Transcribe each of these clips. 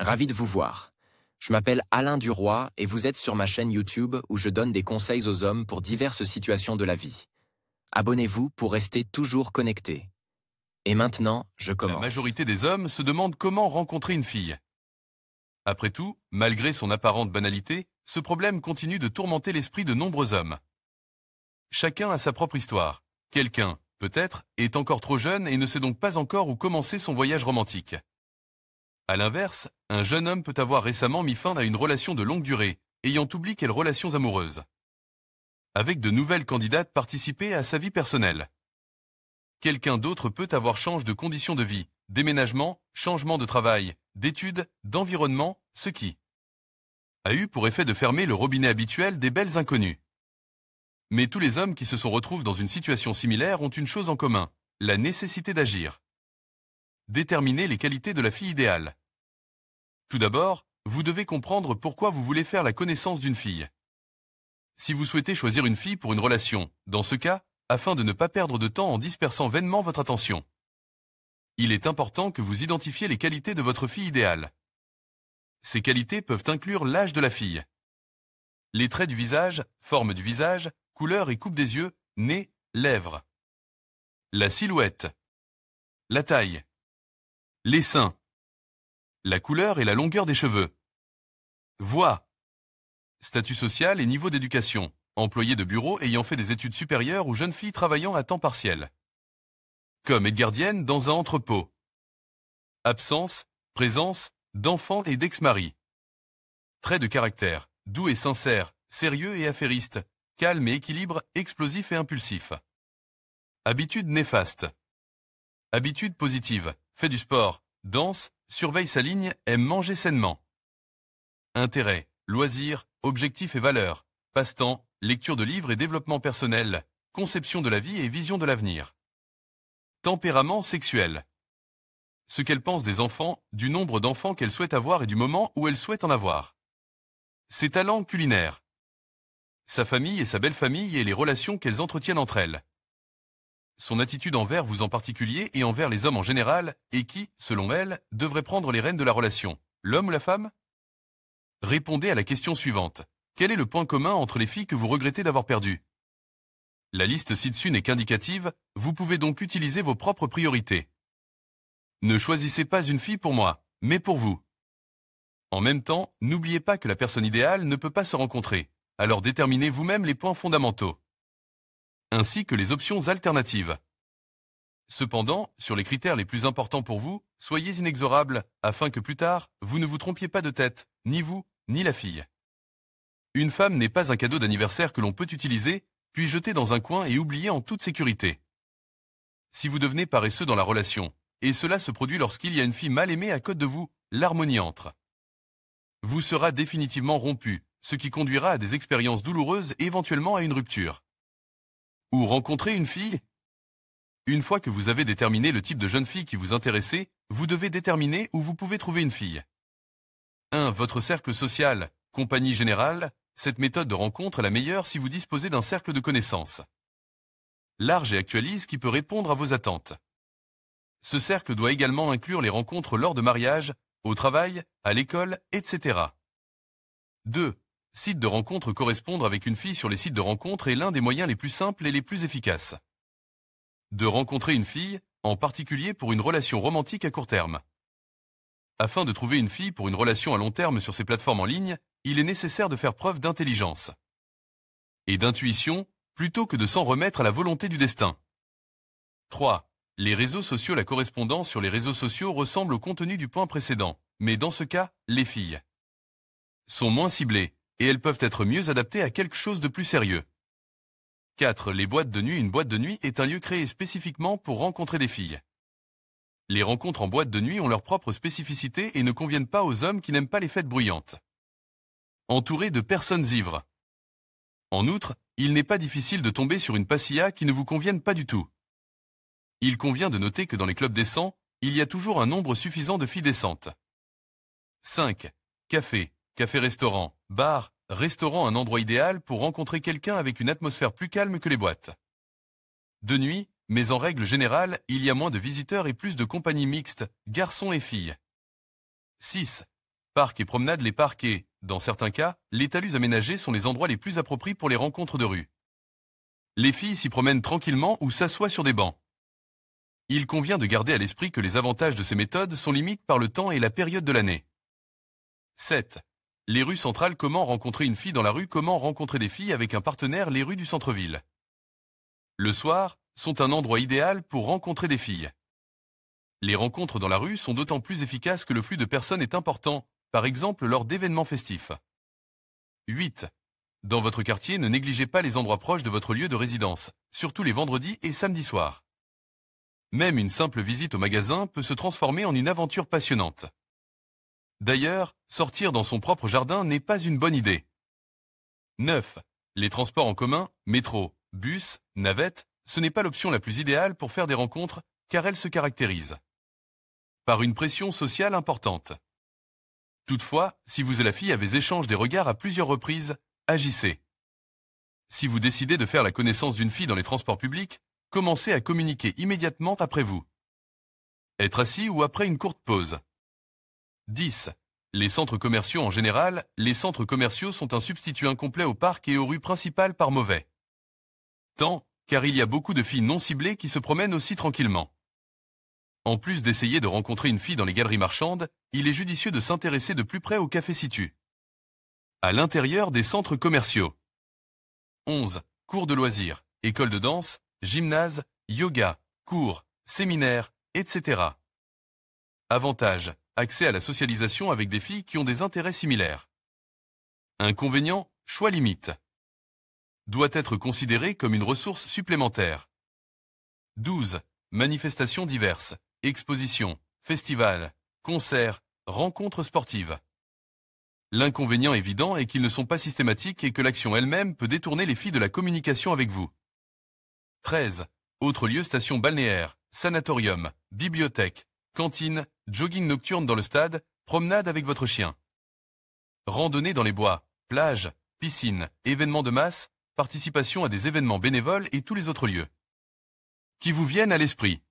Ravi de vous voir. Je m'appelle Alain Duroy et vous êtes sur ma chaîne YouTube où je donne des conseils aux hommes pour diverses situations de la vie. Abonnez-vous pour rester toujours connecté. Et maintenant, je commence. La majorité des hommes se demandent comment rencontrer une fille. Après tout, malgré son apparente banalité, ce problème continue de tourmenter l'esprit de nombreux hommes. Chacun a sa propre histoire. Quelqu'un, peut-être, est encore trop jeune et ne sait donc pas encore où commencer son voyage romantique. À l'inverse, un jeune homme peut avoir récemment mis fin à une relation de longue durée, ayant oublié quelles relations amoureuses. Avec de nouvelles candidates participer à sa vie personnelle. Quelqu'un d'autre peut avoir changé de conditions de vie, déménagement, changement de travail, d'études, d'environnement, ce qui a eu pour effet de fermer le robinet habituel des belles inconnues. Mais tous les hommes qui se sont retrouvés dans une situation similaire ont une chose en commun, la nécessité d'agir. Déterminer les qualités de la fille idéale. Tout d'abord, vous devez comprendre pourquoi vous voulez faire la connaissance d'une fille. Si vous souhaitez choisir une fille pour une relation, dans ce cas, afin de ne pas perdre de temps en dispersant vainement votre attention, il est important que vous identifiez les qualités de votre fille idéale. Ces qualités peuvent inclure l'âge de la fille, les traits du visage, forme du visage, couleur et coupe des yeux, nez, lèvres, la silhouette, la taille, les seins, la couleur et la longueur des cheveux, voix, statut social et niveau d'éducation, employé de bureau ayant fait des études supérieures ou jeune fille travaillant à temps partiel, comme aide-gardienne dans un entrepôt, absence, présence, d'enfants et d'ex-maris, traits de caractère, doux et sincère, sérieux et affairiste, calme et équilibre, explosif et impulsif. Habitudes néfastes. Habitudes positives, fait du sport, danse, surveille sa ligne, aime manger sainement. Intérêt, loisirs, objectifs et valeurs, passe-temps, lecture de livres et développement personnel, conception de la vie et vision de l'avenir. Tempérament sexuel. Ce qu'elle pense des enfants, du nombre d'enfants qu'elle souhaite avoir et du moment où elle souhaite en avoir. Ses talents culinaires. Sa famille et sa belle-famille et les relations qu'elles entretiennent entre elles. Son attitude envers vous en particulier et envers les hommes en général, et qui, selon elle, devrait prendre les rênes de la relation, l'homme ou la femme? Répondez à la question suivante. Quel est le point commun entre les filles que vous regrettez d'avoir perdues? La liste ci-dessus n'est qu'indicative, vous pouvez donc utiliser vos propres priorités. Ne choisissez pas une fille pour moi, mais pour vous. En même temps, n'oubliez pas que la personne idéale ne peut pas se rencontrer, alors déterminez vous-même les points fondamentaux, ainsi que les options alternatives. Cependant, sur les critères les plus importants pour vous, soyez inexorable, afin que plus tard, vous ne vous trompiez pas de tête, ni vous, ni la fille. Une femme n'est pas un cadeau d'anniversaire que l'on peut utiliser, puis jeter dans un coin et oublier en toute sécurité. Si vous devenez paresseux dans la relation, et cela se produit lorsqu'il y a une fille mal aimée à côté de vous, l'harmonie entre. Vous sera définitivement rompu, ce qui conduira à des expériences douloureuses et éventuellement à une rupture. Ou rencontrer une fille? Une fois que vous avez déterminé le type de jeune fille qui vous intéressait, vous devez déterminer où vous pouvez trouver une fille. 1. Votre cercle social, compagnie générale. Cette méthode de rencontre est la meilleure si vous disposez d'un cercle de connaissances large et actualise qui peut répondre à vos attentes. Ce cercle doit également inclure les rencontres lors de mariage, au travail, à l'école, etc. 2. Site de rencontre. Correspondre avec une fille sur les sites de rencontre est l'un des moyens les plus simples et les plus efficaces de rencontrer une fille, en particulier pour une relation romantique à court terme. Afin de trouver une fille pour une relation à long terme sur ces plateformes en ligne, il est nécessaire de faire preuve d'intelligence et d'intuition, plutôt que de s'en remettre à la volonté du destin. 3. Les réseaux sociaux. La correspondance sur les réseaux sociaux ressemble au contenu du point précédent, mais dans ce cas, les filles sont moins ciblées, et elles peuvent être mieux adaptées à quelque chose de plus sérieux. 4. Les boîtes de nuit. Une boîte de nuit est un lieu créé spécifiquement pour rencontrer des filles. Les rencontres en boîte de nuit ont leur propre spécificité et ne conviennent pas aux hommes qui n'aiment pas les fêtes bruyantes. Entouré de personnes ivres. En outre, il n'est pas difficile de tomber sur une pastilla qui ne vous convienne pas du tout. Il convient de noter que dans les clubs décents, il y a toujours un nombre suffisant de filles décentes. 5. Café, café-restaurant, bar, restaurant. Un endroit idéal pour rencontrer quelqu'un avec une atmosphère plus calme que les boîtes de nuit, mais en règle générale, il y a moins de visiteurs et plus de compagnies mixtes, garçons et filles. 6. Parcs et promenades. Les parcs et, dans certains cas, les talus aménagés sont les endroits les plus appropriés pour les rencontres de rue. Les filles s'y promènent tranquillement ou s'assoient sur des bancs. Il convient de garder à l'esprit que les avantages de ces méthodes sont limités par le temps et la période de l'année. 7. Les rues centrales. Comment rencontrer une fille dans la rue? Comment rencontrer des filles avec un partenaire? Les rues du centre-ville, le soir, sont un endroit idéal pour rencontrer des filles. Les rencontres dans la rue sont d'autant plus efficaces que le flux de personnes est important, par exemple lors d'événements festifs. 8. Dans votre quartier, ne négligez pas les endroits proches de votre lieu de résidence, surtout les vendredis et samedis soirs. Même une simple visite au magasin peut se transformer en une aventure passionnante. D'ailleurs, sortir dans son propre jardin n'est pas une bonne idée. 9. Les transports en commun, métro, bus, navette, ce n'est pas l'option la plus idéale pour faire des rencontres, car elle se caractérise par une pression sociale importante. Toutefois, si vous et la fille avez échangé des regards à plusieurs reprises, agissez. Si vous décidez de faire la connaissance d'une fille dans les transports publics, commencez à communiquer immédiatement après vous. Être assis ou après une courte pause. 10. Les centres commerciaux. En général, les centres commerciaux sont un substitut incomplet aux parcs et aux rues principales par mauvais temps, car il y a beaucoup de filles non ciblées qui se promènent aussi tranquillement. En plus d'essayer de rencontrer une fille dans les galeries marchandes, il est judicieux de s'intéresser de plus près aux cafés situés à l'intérieur des centres commerciaux. 11. Cours de loisirs, écoles de danse, gymnase, yoga, cours, séminaires, etc. Avantage, accès à la socialisation avec des filles qui ont des intérêts similaires. Inconvénient, choix limite. Doit être considéré comme une ressource supplémentaire. 12. Manifestations diverses, expositions, festivals, concerts, rencontres sportives. L'inconvénient évident est qu'ils ne sont pas systématiques et que l'action elle-même peut détourner les filles de la communication avec vous. 13. Autres lieux. Stations balnéaires, sanatorium, bibliothèque, cantine, jogging nocturne dans le stade, promenade avec votre chien. Randonnée dans les bois, plages, piscines, événements de masse, participation à des événements bénévoles et tous les autres lieux qui vous viennent à l'esprit.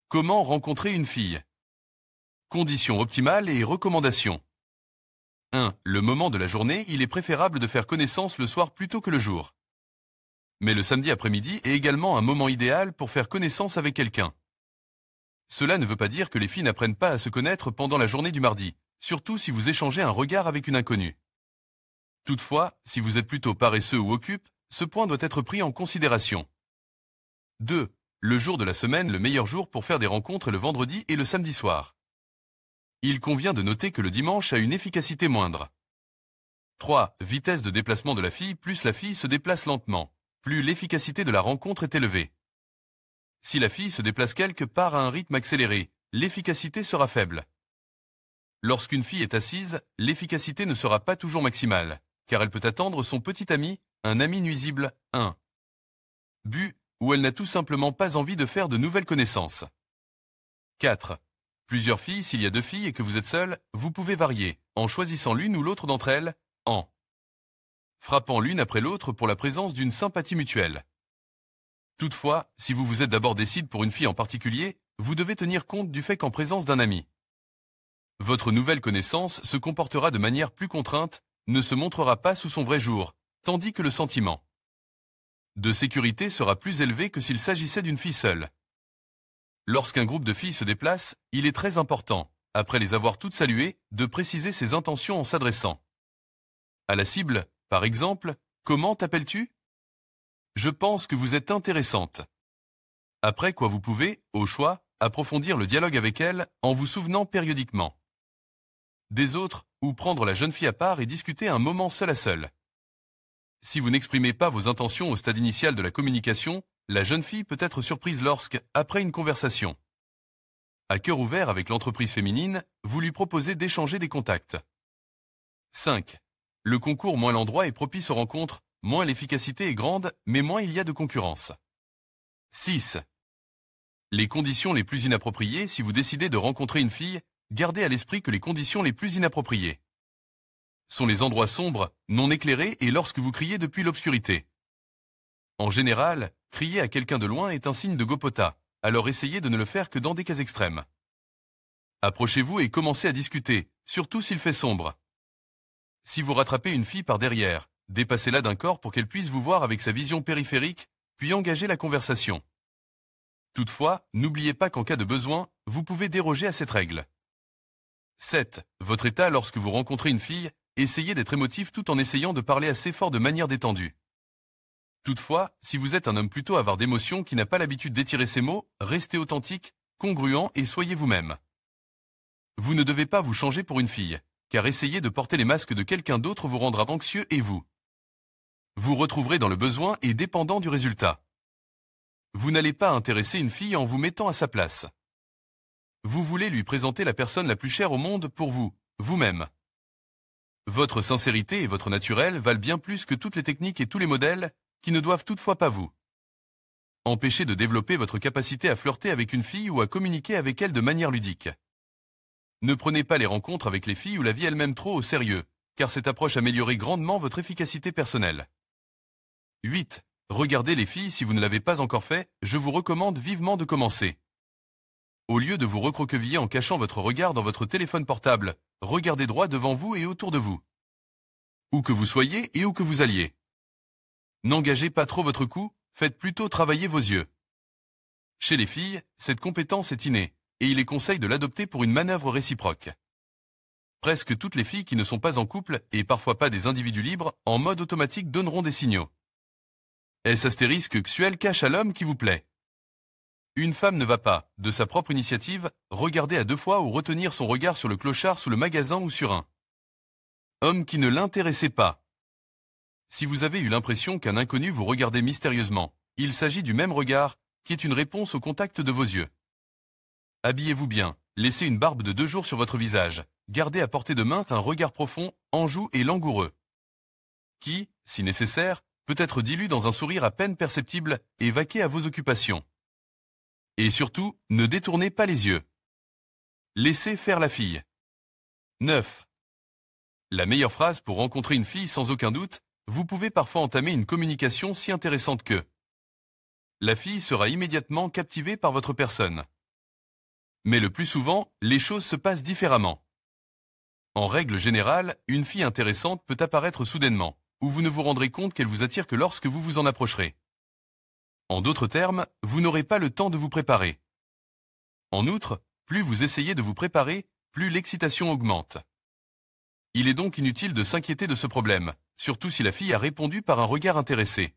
Comment rencontrer une fille? Conditions optimales et recommandations. 1. Le moment de la journée. Il est préférable de faire connaissance le soir plutôt que le jour. Mais le samedi après-midi est également un moment idéal pour faire connaissance avec quelqu'un. Cela ne veut pas dire que les filles n'apprennent pas à se connaître pendant la journée du mardi, surtout si vous échangez un regard avec une inconnue. Toutefois, si vous êtes plutôt paresseux ou occupé, ce point doit être pris en considération. 2. Le jour de la semaine. Le meilleur jour pour faire des rencontres est le vendredi et le samedi soir. Il convient de noter que le dimanche a une efficacité moindre. 3. Vitesse de déplacement de la fille. Plus la fille se déplace lentement, plus l'efficacité de la rencontre est élevée. Si la fille se déplace quelque part à un rythme accéléré, l'efficacité sera faible. Lorsqu'une fille est assise, l'efficacité ne sera pas toujours maximale, car elle peut attendre son petit ami, un ami nuisible, 1. Ou elle n'a tout simplement pas envie de faire de nouvelles connaissances. 4. Plusieurs filles. S'il y a 2 filles et que vous êtes seul, vous pouvez varier, en choisissant l'une ou l'autre d'entre elles, en frappant l'une après l'autre pour la présence d'une sympathie mutuelle. Toutefois, si vous vous êtes d'abord décidé pour une fille en particulier, vous devez tenir compte du fait qu'en présence d'un ami, votre nouvelle connaissance se comportera de manière plus contrainte, ne se montrera pas sous son vrai jour, tandis que le sentiment de sécurité sera plus élevé que s'il s'agissait d'une fille seule. Lorsqu'un groupe de filles se déplace, il est très important, après les avoir toutes saluées, de préciser ses intentions en s'adressant à la cible, par exemple, « Comment t'appelles-tu ? Je pense que vous êtes intéressante. » Après quoi vous pouvez, au choix, approfondir le dialogue avec elle en vous souvenant périodiquement des autres, ou prendre la jeune fille à part et discuter un moment seul à seul. Si vous n'exprimez pas vos intentions au stade initial de la communication, la jeune fille peut être surprise lorsque, après une conversation à cœur ouvert avec l'entreprise féminine, vous lui proposez d'échanger des contacts. 5. Le concours. Moins l'endroit est propice aux rencontres, moins l'efficacité est grande, mais moins il y a de concurrence. 6. Les conditions les plus inappropriées. Si vous décidez de rencontrer une fille, gardez à l'esprit que les conditions les plus inappropriées sont les endroits sombres, non éclairés et lorsque vous criez depuis l'obscurité. En général, crier à quelqu'un de loin est un signe de gopota, alors essayez de ne le faire que dans des cas extrêmes. Approchez-vous et commencez à discuter, surtout s'il fait sombre. Si vous rattrapez une fille par derrière, dépassez-la d'un corps pour qu'elle puisse vous voir avec sa vision périphérique, puis engagez la conversation. Toutefois, n'oubliez pas qu'en cas de besoin, vous pouvez déroger à cette règle. 7. Votre état lorsque vous rencontrez une fille, essayez d'être émotif tout en essayant de parler assez fort de manière détendue. Toutefois, si vous êtes un homme plutôt avare d'émotions qui n'a pas l'habitude d'étirer ses mots, restez authentique, congruent et soyez vous-même. Vous ne devez pas vous changer pour une fille, car essayer de porter les masques de quelqu'un d'autre vous rendra anxieux et vous retrouverez dans le besoin et dépendant du résultat. Vous n'allez pas intéresser une fille en vous mettant à sa place. Vous voulez lui présenter la personne la plus chère au monde pour vous, vous-même. Votre sincérité et votre naturel valent bien plus que toutes les techniques et tous les modèles, qui ne doivent toutefois pas vous empêcher de développer votre capacité à flirter avec une fille ou à communiquer avec elle de manière ludique. Ne prenez pas les rencontres avec les filles ou la vie elle-même trop au sérieux, car cette approche améliorerait grandement votre efficacité personnelle. 8. Regardez les filles si vous ne l'avez pas encore fait, je vous recommande vivement de commencer. Au lieu de vous recroqueviller en cachant votre regard dans votre téléphone portable, regardez droit devant vous et autour de vous. Où que vous soyez et où que vous alliez. N'engagez pas trop votre cou, faites plutôt travailler vos yeux. Chez les filles, cette compétence est innée, et il est conseil de l'adopter pour une manœuvre réciproque. Presque toutes les filles qui ne sont pas en couple, et parfois pas des individus libres, en mode automatique donneront des signaux. Est-ce astérisque Xuel cache à l'homme qui vous plaît? Une femme ne va pas, de sa propre initiative, regarder à deux fois ou retenir son regard sur le clochard sous le magasin ou sur un homme qui ne l'intéressait pas. Si vous avez eu l'impression qu'un inconnu vous regardait mystérieusement, il s'agit du même regard, qui est une réponse au contact de vos yeux. Habillez-vous bien, laissez une barbe de 2 jours sur votre visage, gardez à portée de main un regard profond, enjoué et langoureux, qui, si nécessaire, peut être dilué dans un sourire à peine perceptible et vaquez à vos occupations. Et surtout, ne détournez pas les yeux. Laissez faire la fille. 9. La meilleure phrase pour rencontrer une fille sans aucun doute, vous pouvez parfois entamer une communication si intéressante que la fille sera immédiatement captivée par votre personne. Mais le plus souvent, les choses se passent différemment. En règle générale, une fille intéressante peut apparaître soudainement, où vous ne vous rendrez compte qu'elle vous attire que lorsque vous vous en approcherez. En d'autres termes, vous n'aurez pas le temps de vous préparer. En outre, plus vous essayez de vous préparer, plus l'excitation augmente. Il est donc inutile de s'inquiéter de ce problème, surtout si la fille a répondu par un regard intéressé.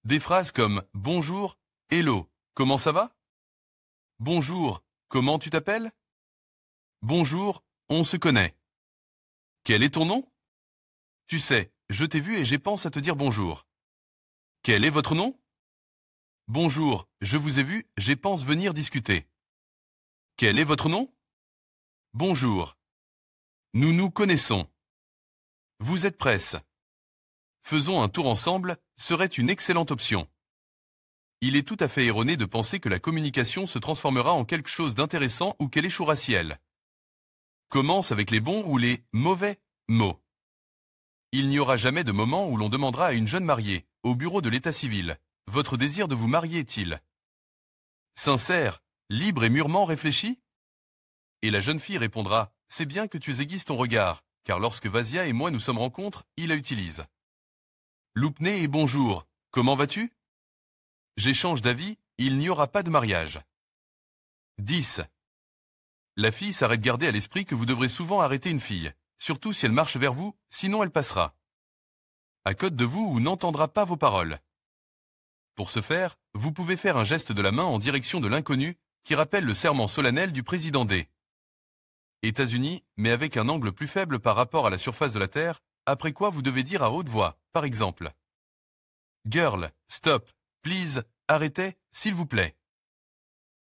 Des phrases comme « Bonjour »,« Hello, comment ça va ?»« Bonjour, comment tu t'appelles ?»« Bonjour, on se connaît. »« Quel est ton nom ?»« Tu sais, je t'ai vu et j'ai pensé à te dire bonjour. »« Quel est votre nom ?»« Bonjour, je vous ai vu, j'ai pensé venir discuter. »« Quel est votre nom ?»« Bonjour. Nous nous connaissons. » Vous êtes presse. Faisons un tour ensemble, serait une excellente option. Il est tout à fait erroné de penser que la communication se transformera en quelque chose d'intéressant ou qu'elle échouera si elle commence avec les bons ou les mauvais mots. Il n'y aura jamais de moment où l'on demandera à une jeune mariée, au bureau de l'état civil, « Votre désir de vous marier est-il sincère, libre et mûrement réfléchi ?» Et la jeune fille répondra, « C'est bien que tu aiguises ton regard, car lorsque Vasia et moi nous sommes rencontres, il la utilise. » Loupné et bonjour, comment vas-tu? J'échange d'avis, il n'y aura pas de mariage. 10. La fille s'arrête garder à l'esprit que vous devrez souvent arrêter une fille, surtout si elle marche vers vous, sinon elle passera à côté de vous ou n'entendra pas vos paroles. Pour ce faire, vous pouvez faire un geste de la main en direction de l'inconnu qui rappelle le serment solennel du président des États-Unis, mais avec un angle plus faible par rapport à la surface de la Terre, après quoi vous devez dire à haute voix, par exemple « Girl, stop, please, arrêtez, s'il vous plaît. »